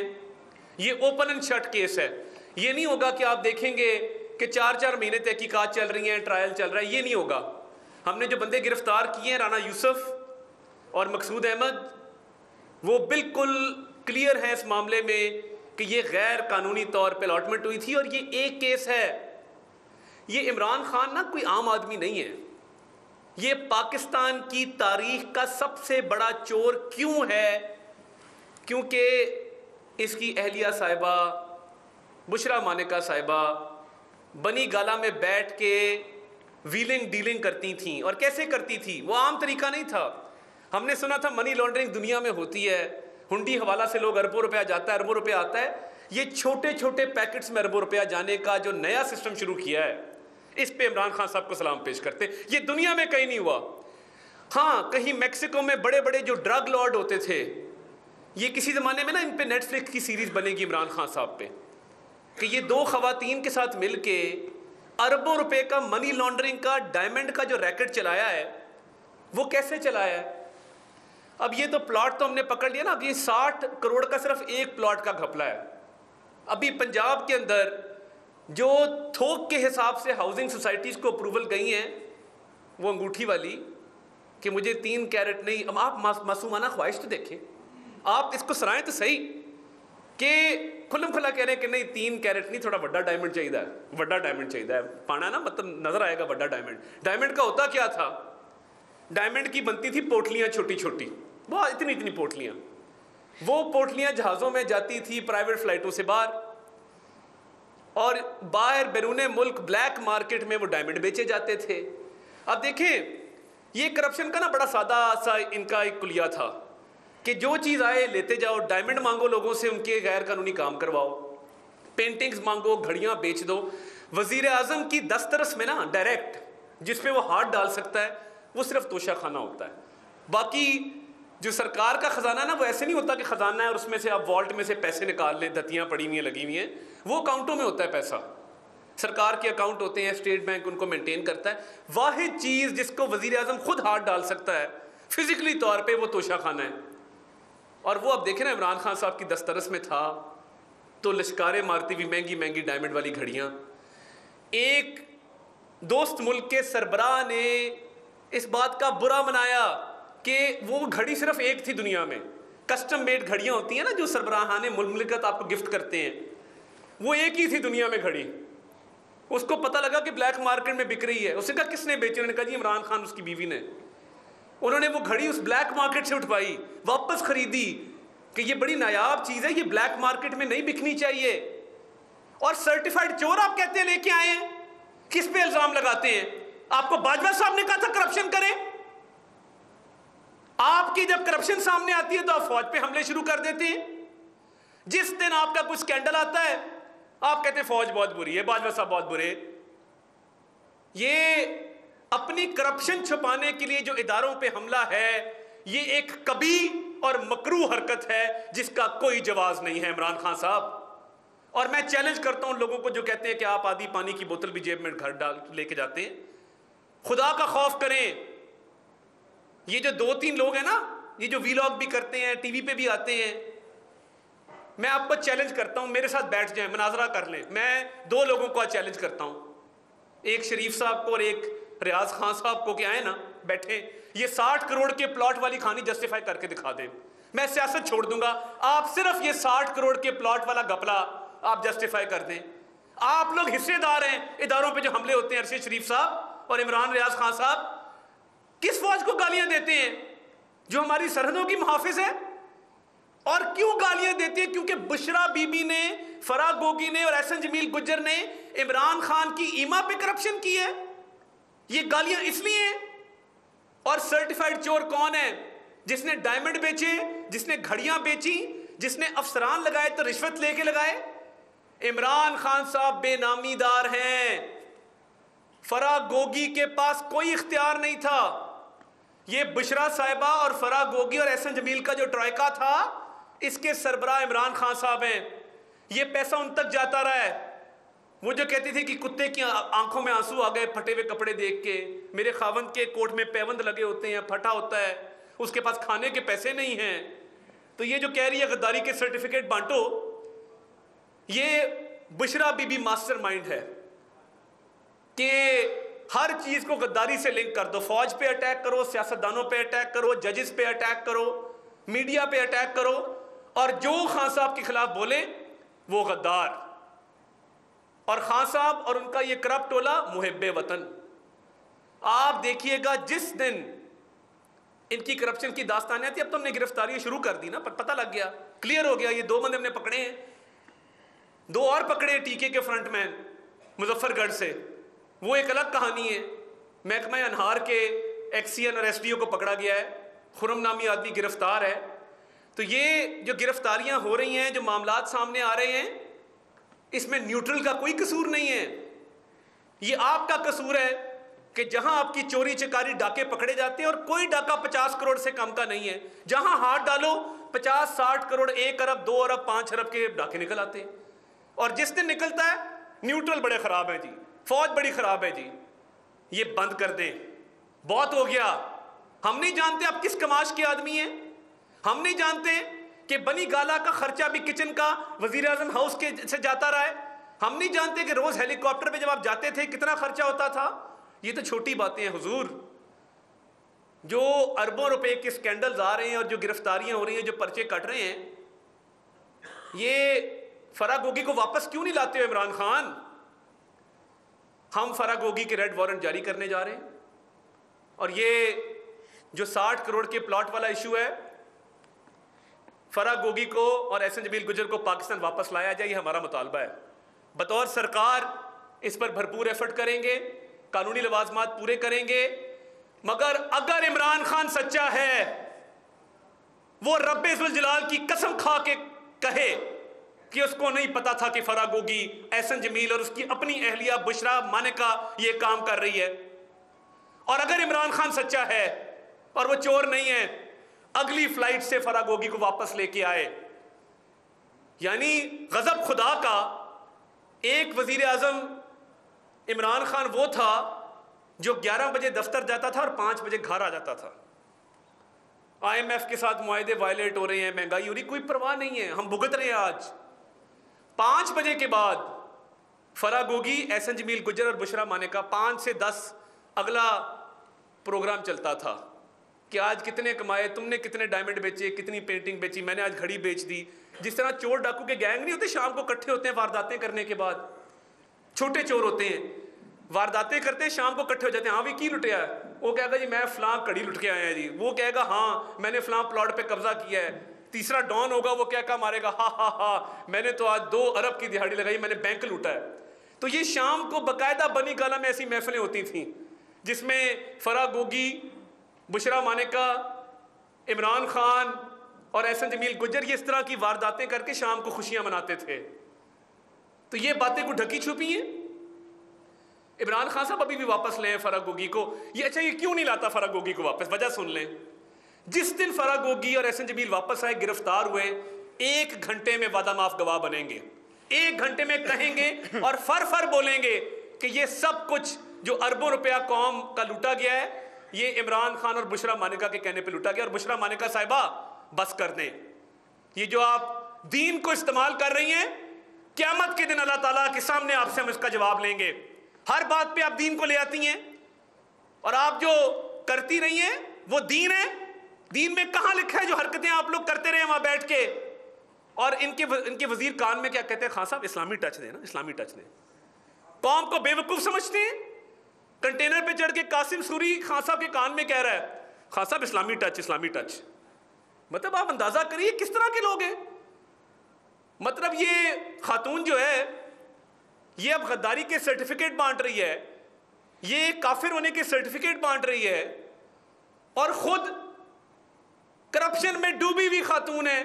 ये ओपन एंड शट केस है। ये नहीं होगा कि आप देखेंगे कि 4-4 महीने तहकीकात चल रही हैं, ट्रायल चल रहा है, ये नहीं होगा। हमने जो बंदे गिरफ्तार किए हैं, राना यूसुफ और मकसूद अहमद, वो बिल्कुल क्लियर है इस मामले में कि ये गैर कानूनी तौर पे अलॉटमेंट हुई थी। और ये एक केस है। ये इमरान खान ना कोई आम आदमी नहीं है। ये पाकिस्तान की तारीख का सबसे बड़ा चोर क्यों है? क्योंकि इसकी अहलिया साहिबा बुशरा मानिका साहिबा बनी गाला में बैठ के व्हीलिंग डीलिंग करती थी। और कैसे करती थी? वो आम तरीका नहीं था। हमने सुना था मनी लॉन्ड्रिंग दुनिया में होती है, हुंडी हवाला से लोग अरबों रुपया जाता है, अरबों रुपया आता है। ये छोटे छोटे पैकेट्स में अरबों रुपया जाने का जो नया सिस्टम शुरू किया है, इस पे इमरान खान साहब को सलाम पेश करते। ये दुनिया में कहीं नहीं हुआ। हाँ, कहीं मैक्सिको में बड़े बड़े जो ड्रग लॉर्ड होते थे, ये किसी ज़माने में ना इन पे नेटफ्लिक्स की सीरीज बनेगी इमरान खान साहब पे, कि ये 2 खवातीन के साथ मिलके अरबों रुपए का मनी लॉन्ड्रिंग का, डायमंड का जो रैकेट चलाया है, वो कैसे चलाया है। अब ये तो प्लॉट तो हमने पकड़ लिया ना। अब ये 60 करोड़ का सिर्फ एक प्लॉट का घपला है। अभी पंजाब के अंदर जो थोक के हिसाब से हाउसिंग सोसाइटीज़ को अप्रूवल गई हैं, वो अंगूठी वाली, कि मुझे 3 कैरेट नहीं। अब आप मासूमाना ख्वाहिश तो देखें, आप इसको सराहें तो सही कि खुल्लम खुला कह रहे हैं कि नहीं 3 कैरेट नहीं, थोड़ा बड़ा डायमंड चाहिए है, बड़ा डायमंड चाहिए है। पाना ना मतलब नजर आएगा बड़ा डायमंड। डायमंड का होता क्या था? डायमंड की बनती थी पोटलियां, छोटी छोटी, बहुत इतनी इतनी पोटलियां। वो पोटलियां जहाज़ों में जाती थी प्राइवेट फ्लाइटों से बाहर, और बाहर बैरून मुल्क ब्लैक मार्केट में वो डायमंड बेचे जाते थे। अब देखें, ये करप्शन का ना बड़ा सादा सा इनका एक कुलिया था कि जो चीज़ आए लेते जाओ। डायमंड मांगो लोगों से, उनके गैर कानूनी काम करवाओ, पेंटिंग्स मांगो, घड़ियाँ बेच दो। वज़ीर आज़म की दस्तरस में ना डायरेक्ट जिस पे वो हाथ डाल सकता है, वो सिर्फ तोशा खाना होता है। बाकी जो सरकार का ख़जाना ना, वो ऐसे नहीं होता कि ख़जाना है और उसमें से आप वॉल्ट में से पैसे निकाल ले, दतियाँ पड़ी हुई हैं, लगी हुई हैं। वो अकाउंटों में होता है पैसा। सरकार के अकाउंट होते हैं, स्टेट बैंक उनको मेंटेन करता है। वाहिद चीज़ जिसको वज़ीर आज़म खुद हाथ डाल सकता है फिजिकली तौर पे, वो तोशा खाना है। और वो अब देखें ना, इमरान खान साहब की दस्तरस में था तो लश्कारे मारती हुई महंगी महंगी डायमंड वाली घड़ियाँ। एक दोस्त मुल्क के सरबराह ने इस बात का बुरा मनाया कि वो घड़ी सिर्फ एक थी दुनिया में। कस्टम मेड घड़ियाँ होती हैं ना, जो सरबराहाने मुल्क आपको गिफ्ट करते हैं, वो एक ही थी दुनिया में घड़ी। उसको पता लगा कि ब्लैक मार्केट में बिक रही है। उसने कहा किसने बेची? उन्होंने कहा जी इमरान खान, उसकी बीवी ने। उन्होंने वो घड़ी उस ब्लैक मार्केट से उठवाई, वापस खरीदी कि ये बड़ी नायाब चीज़ है, ये ब्लैक मार्केट में नहीं बिकनी चाहिए। और सर्टिफाइड चोर आप कहते हैं लेके आए हैं। किस पे इल्जाम लगाते हैं? आपको बाजवा साहब ने कहा था करप्शन करें। आपकी जब करप्शन सामने आती है तो आप फौज पे हमले शुरू कर देते हैं। जिस दिन आपका कुछ स्कैंडल आता है, आप कहते हैं फौज बहुत बुरी है, बाजवा साहब बहुत बुरे। ये अपनी करप्शन छुपाने के लिए जो इदारों पे हमला है, ये एक कबी और मकरू हरकत है जिसका कोई जवाब नहीं है इमरान खान साहब। और मैं चैलेंज करता हूं लोगों को जो कहते हैं कि आप आधी पानी की बोतल भी जेब में घर डाल लेके जाते हैं। खुदा का खौफ करें। ये जो 2-3 लोग हैं ना, ये जो वीलॉग भी करते हैं, टीवी पे भी आते हैं, मैं आपको चैलेंज करता हूं, मेरे साथ बैठ जाएं, मुनाजरा कर लें। मैं 2 लोगों को चैलेंज करता हूं, एक शरीफ साहब को और एक रियाज खान साहब को, कि आए ना बैठे, ये 60 करोड़ के प्लॉट वाली कहानी जस्टिफाई करके दिखा दें। मैं सियासत छोड़ दूंगा, आप सिर्फ ये 60 करोड़ के प्लॉट वाला घपला आप जस्टिफाई कर दें। आप लोग हिस्सेदार हैं इदारों पे जो हमले होते हैं। अरशद शरीफ साहब और इमरान रियाज खान साहब किस फौज को गालियां देते हैं जो हमारी सरहदों की मुहाफिज है? और क्यों गालियां देती है? क्योंकि बुशरा बीबी ने, फराह गोगी ने और एहसन जमील गुज्जर ने इमरान खान की ईमा पे करप्शन की है। ये गालियां इसलिए हैं। और सर्टिफाइड चोर कौन है? जिसने डायमंड बेचे, जिसने घड़ियां बेची, जिसने अफसरान लगाए तो रिश्वत लेके लगाए। इमरान खान साहब बेनामीदार हैं। फराह गोगी के पास कोई इख्तियार नहीं था। ये बुशरा साहिबा और फराह गोगी और एहसन जमील का जो ट्रायका था, इसके सरबराह इमरान खान साहब हैं। ये पैसा उन तक जाता रहा है। वो जो कहती थी कि कुत्ते की आंखों में आंसू आ गए फटे हुए कपड़े देख के, मेरे खावंद के कोट में पैबंद लगे होते हैं, फटा होता है, उसके पास खाने के पैसे नहीं हैं, तो ये जो कह रही है गद्दारी के सर्टिफिकेट बांटो, ये बुशरा बीबी मास्टरमाइंड है कि हर चीज को गद्दारी से लिंक कर दो। फौज पे अटैक करो, सियासतदानों पे अटैक करो, जजेस पे अटैक करो, मीडिया पे अटैक करो, और जो खान साहब के खिलाफ बोले वो गद्दार। और खान साहब और उनका ये करप्ट टोला मुहिब्बे वतन। आप देखिएगा जिस दिन इनकी करप्शन की दास्तान आती, अब तो हमने गिरफ्तारियां शुरू कर दी ना, पता लग गया, क्लियर हो गया। ये 2 बंदे हमने पकड़े हैं, 2 और पकड़े टीके के फ्रंटमैन मुजफ्फरगढ़ से, वो एक अलग कहानी है। महकमा अनहार के एक्सीएन और एसडीओ को पकड़ा गया है, खुरम नामी आदमी गिरफ्तार है। तो ये जो गिरफ्तारियां हो रही हैं, जो मामलात सामने आ रहे हैं, इसमें न्यूट्रल का कोई कसूर नहीं है। ये आपका कसूर है कि जहां आपकी चोरी चकारी डाके पकड़े जाते हैं, और कोई डाका 50 करोड़ से कम का नहीं है। जहां हाथ डालो 50-60 करोड़, 1 अरब, 2 अरब, 5 अरब के डाके निकल आते हैं। और जिस दिन निकलता है, न्यूट्रल बड़े खराब है जी, फौज बड़ी खराब है जी, ये बंद कर दें, बहुत हो गया। हम नहीं जानते आप किस कमाश के आदमी हैं। हम नहीं जानते कि बनी गाला का खर्चा भी किचन का वजीर आजम हाउस के से जाता रहा है। हम नहीं जानते कि रोज हेलीकॉप्टर पे जब आप जाते थे कितना खर्चा होता था। ये तो छोटी बातें हैं हुजूर। जो अरबों रुपए के स्कैंडल्स आ रहे हैं और जो गिरफ्तारियां हो रही हैं, जो पर्चे कट रहे हैं, ये फराह गोगी को वापस क्यों नहीं लाते हो इमरान खान? हम फराह गोगी के रेड वारंट जारी करने जा रहे हैं। और ये जो 60 करोड़ के प्लॉट वाला इशू है, फराह गोगी को और एहसन जमील गुज्जर को पाकिस्तान वापस लाया जाए, ये हमारा मुतालबा है। बतौर सरकार इस पर भरपूर एफर्ट करेंगे, कानूनी लवाजमात पूरे करेंगे। मगर अगर इमरान खान सच्चा है, वो रब्बे जुल जलाल की कसम खा के कहे कि उसको नहीं पता था कि फराह गोगी, एहसन जमील और उसकी अपनी अहलिया बुशरा मानेका ये काम कर रही है। और अगर इमरान खान सच्चा है और वो चोर नहीं है, अगली फ्लाइट से फराह गोगी को वापस लेके आए। यानी गजब खुदा का। एक वजीर आजम इमरान खान वो था जो 11 बजे दफ्तर जाता था और 5 बजे घर आ जाता था। IMF के साथ मुआहदे वायलेट हो रहे हैं, महंगाई हो रही, कोई परवाह नहीं है, हम भुगत रहे हैं। आज 5 बजे के बाद फराह गोगी, एहसन जमील गुज्जर और बुशरा मानेका 5 से 10 अगला प्रोग्राम चलता था कि आज कितने कमाए, तुमने कितने डायमंड बेचे, कितनी पेंटिंग बेची, मैंने आज घड़ी बेच दी। जिस तरह चोर डाकू के गैंग नहीं होते, शाम को इकट्ठे होते हैं वारदातें करने के बाद, छोटे चोर होते हैं, वारदातें करते हैं, शाम को इकट्ठे हो जाते हैं। हाँ भी की लुटिया है, वो कहेगा जी मैं फलां कड़ी लुट के आया है जी, वो कहेगा हाँ मैंने फलां प्लॉट पे कब्जा किया है। तीसरा डॉन होगा, वो क्या मारेगा, हा हा हा मैंने तो आज 2 अरब की दिहाड़ी लगाई, मैंने बैंक लूटा है। तो ये शाम को बाकायदा बनी गाला में ऐसी महफिलें होती थी जिसमें फराह गोगी, बुशरा मानेका, इमरान खान और एहसन जमील गुज्जर ये इस तरह की वारदातें करके शाम को खुशियां मनाते थे। तो ये बातें को ढकी छुपी हैं। इमरान खान साहब अभी भी वापस लें फराह गोगी को। ये अच्छा, ये क्यों नहीं लाता फराह गोगी को वापस? वजह सुन लें। जिस दिन फराह गोगी और एहसन जमील वापस आए, गिरफ्तार हुए, 1 घंटे में वादा माफ गवाह बनेंगे। 1 घंटे में कहेंगे और फर बोलेंगे कि ये सब कुछ जो अरबों रुपया कौम का लूटा गया है, ये इमरान खान और बुशरा मानिका के कहने पे लूटा गया। और बुशरा मानिका साहिबा बस कर दें, ये जो आप दीन को इस्तेमाल कर रही हैं, क़यामत के दिन अल्लाह ताला के सामने आपसे हम इसका जवाब लेंगे। हर बात पे आप दीन को ले आती हैं, और आप जो करती रही हैं वो दीन है। दीन में कहां लिखा है जो हरकतें आप लोग करते रहे वहां बैठ के? और इनके वजीर कान में क्या कहते हैं? खान साहब इस्लामी टच दें ना, इस्लामी टच दें। कौम को बेवकूफ समझते हैं। कंटेनर पे चढ़ के कासिम सूरी खान साहब के कान में कह रहा है, खान साहब इस्लामी टच, इस्लामी टच। मतलब आप अंदाजा करिए किस तरह के लोग हैं। मतलब ये खातून जो है, ये अब गद्दारी के सर्टिफिकेट बांट रही है, ये काफिर होने के सर्टिफिकेट बांट रही है, और खुद करप्शन में डूबी हुई खातून है।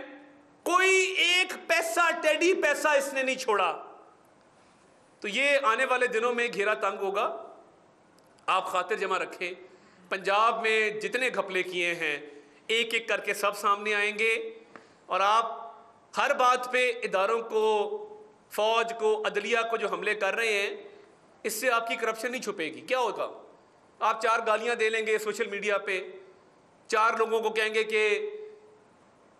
कोई एक पैसा, टेडी पैसा इसने नहीं छोड़ा। तो ये आने वाले दिनों में घेरा तंग होगा। आप खातिर जमा रखें, पंजाब में जितने घपले किए हैं एक एक करके सब सामने आएंगे, और आप हर बात पे इदारों को, फौज को, अदलिया को जो हमले कर रहे हैं, इससे आपकी करप्शन नहीं छुपेगी। क्या होगा? आप 4 गालियां दे लेंगे सोशल मीडिया पे, 4 लोगों को कहेंगे कि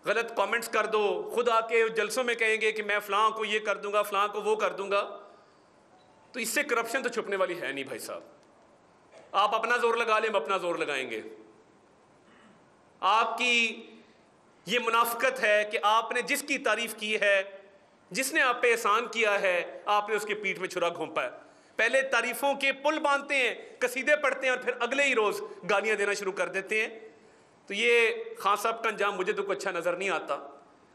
गलत कमेंट्स कर दो, खुद आके जलसों में कहेंगे कि मैं फलां को ये कर दूंगा, फलां को वो कर दूंगा। तो इससे करप्शन तो छुपने वाली है नहीं भाई साहब। आप अपना जोर लगा लें, हम अपना जोर लगाएंगे। आपकी ये मुनाफिकत है कि आपने जिसकी तारीफ की है, जिसने आप पे एहसान किया है, आपने उसके पीठ में छुरा घोंपा है। पहले तारीफों के पुल बांधते हैं, कसीदे पढ़ते हैं, और फिर अगले ही रोज गालियां देना शुरू कर देते हैं। तो ये खान साहब का अंजाम मुझे तो कुछ अच्छा नजर नहीं आता।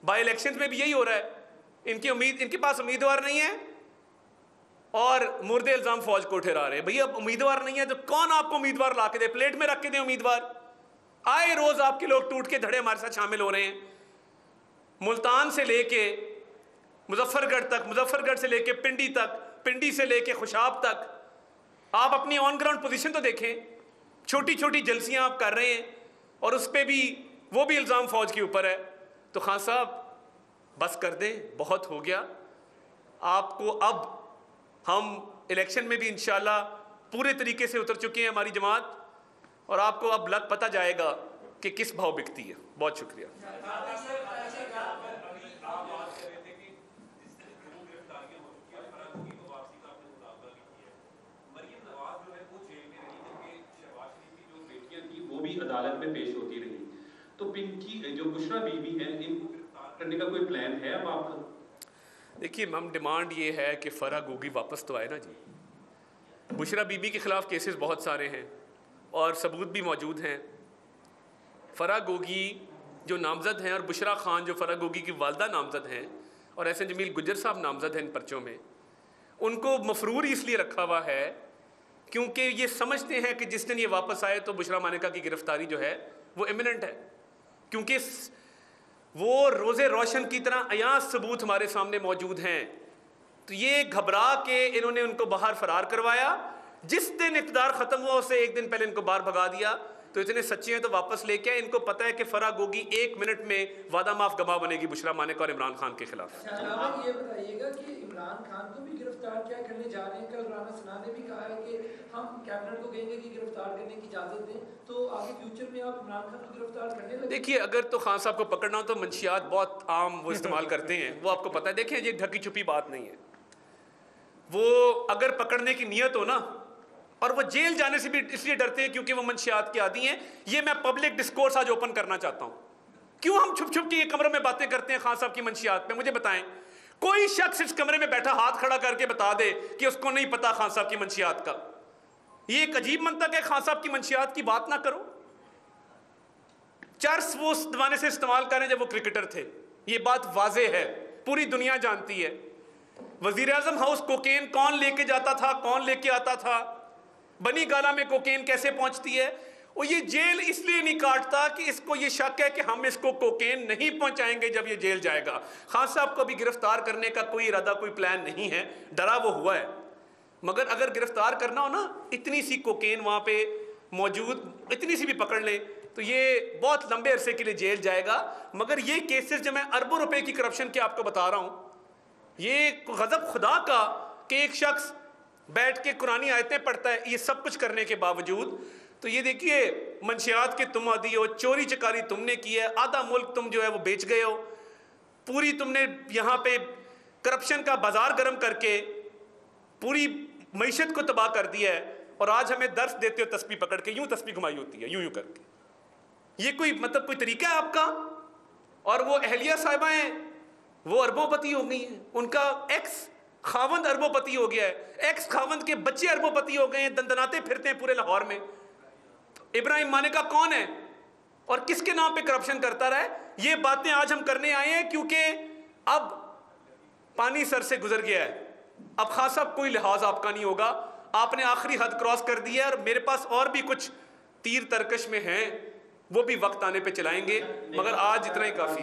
बाई इलेक्शंस में भी यही हो रहा है। इनके पास उम्मीदवार नहीं है, और मुर्दे इल्जाम फौज को ठहरा रहे हैं। भैया उम्मीदवार नहीं है तो कौन आपको उम्मीदवार ला के दे? प्लेट में रख के दे उम्मीदवार। आए रोज आपके लोग टूट के धड़े हमारे साथ शामिल हो रहे हैं। मुल्तान से लेके मुजफ्फरगढ़ तक, मुजफ्फरगढ़ से लेके पिंडी तक, पिंडी से लेके खुशाब तक, आप अपनी ऑन ग्राउंड पोजीशन तो देखें। छोटी छोटी जलसियां आप कर रहे हैं, और उस पर भी वो भी इल्ज़ाम फौज के ऊपर है। तो खान साहब बस कर दें, बहुत हो गया। आपको अब हम इलेक्शन में भी इंशाल्लाह पूरे तरीके से उतर चुके हैं हमारी जमात, और आपको अब लग पता जाएगा कि किस भाव बिकती है। बहुत शुक्रिया। वो भी अदालत में पेश होती रही, तो पिंकी जो बुशरा बीबी है, इनको गिरफ्तार करने का कोई प्लान है अब आपका? देखिए, हम डिमांड ये है कि फराह गोगी वापस तो आए ना जी। बुशरा बीबी के खिलाफ केसेस बहुत सारे हैं और सबूत भी मौजूद हैं। फराह गोगी जो नामजद हैं, और बुशरा खान जो फराह गोगी की वालदा नामजद हैं, और एहसन जमील गुज्जर साहब नामजद हैं इन पर्चों में, उनको मफरूर इसलिए रखा हुआ है क्योंकि ये समझते हैं कि जिस दिन ये वापस आए तो बुशरा मानिका की गिरफ्तारी जो है वो इमिनेंट है, क्योंकि वो रोज़े रोशन की तरह अयां सबूत हमारे सामने मौजूद हैं। तो ये घबरा के इन्होंने उनको बाहर फरार करवाया। जिस दिन इक़्तिदार ख़त्म हुआ उससे एक दिन पहले इनको बाहर भगा दिया। तो इतने सच्चे हैं तो वापस लेके आए। इनको पता है कि फराह गोगी 1 मिनट में वादा माफ गवाह बनेगी बुशरा मानिका और इमरान खान के खिलाफ। ये बताइएगा कि इमरान खान को भी गिरफ्तार क्या करने जा रहे हैं? कल राना सना ने भी कहा है कि हम कैबिनेट को कहेंगे कि गिरफ्तार करने की इजाजत दें, तो आगे फ्यूचर में आप इमरान खान को गिरफ्तार करने लगे? देखिए, अगर तो खान साहब को पकड़ना हो तो मंशियात बहुत आम वो इस्तेमाल करते हैं, वो आपको पता है। देखिए, ये ढकी छुपी बात नहीं है। वो अगर पकड़ने की नीयत हो ना, और वो जेल जाने से भी इसलिए डरते हैं क्योंकि वो मंशियात के आदी हैं। ये मैं पब्लिक डिस्कोर्स आज ओपन करना चाहता हूं। क्यों हम छुप छुप के ये कमरों में बातें करते हैं खान साहब की मंशियात पे? मुझे बताएं, कोई शख्स इस कमरे में बैठा हाथ खड़ा करके बता दे कि उसको नहीं पता खान साहब की मंशियात का। ये एक अजीब मंतक है, खान साहब की मंशियात की बात ना करो। चर्स वो उस जमाने से इस्तेमाल करें जब वो क्रिकेटर थे, ये बात वाजे है, पूरी दुनिया जानती है। वजीर आजम हाउस कोकेन कौन लेके जाता था, कौन लेके आता था, बनी गाला में कोकेन कैसे पहुंचती है। और ये जेल इसलिए नहीं काटता कि इसको ये शक है कि हम इसको कोकेन नहीं पहुंचाएंगे जब ये जेल जाएगा। खान साहब को भी गिरफ्तार करने का कोई इरादा, कोई प्लान नहीं है, डरा वो हुआ है। मगर अगर गिरफ्तार करना हो ना, इतनी सी कोकेन वहां पे मौजूद, इतनी सी भी पकड़ ले तो ये बहुत लंबे अरसे के लिए जेल जाएगा। मगर ये केसेस जो मैं अरबों रुपए की करप्शन के आपको बता रहा हूं, ये गजब खुदा का कि एक शख्स बैठ के कुरानी आयतें पढ़ता है, ये सब कुछ करने के बावजूद। तो ये देखिए, मंशियात के तुम आदी हो, चोरी चकारी तुमने की है, आधा मुल्क तुम जो है वो बेच गए हो, पूरी तुमने यहाँ पे करप्शन का बाजार गर्म करके पूरी मईशत को तबाह कर दिया है, और आज हमें दर्स देते हो तस्बीह पकड़ के, यूं तस्बीह घुमाई होती है, यूं यूं करके। ये कोई मतलब कोई तरीका है आपका? और वो अहलिया साहिबा हैं, वो अरबोपति हो गई हैं, उनका एक्स खावंद अरबोपति हो गया है, एक्स खावंद के बच्चे अरबोपति हो गए हैं, दंदनाते फिरते हैं पूरे लाहौर में। इब्राहिम माने का कौन है और किसके नाम पे करप्शन करता रहा है? ये बातें आज हम करने आए हैं क्योंकि अब पानी सर से गुजर गया है, अब खासा कोई लिहाज आपका नहीं होगा, आपने आखिरी हद क्रॉस कर दिया है। और मेरे पास और भी कुछ तीर तरकश में हैं, वो भी वक्त आने पे चलाएंगे, मगर आज इतना ही काफी है।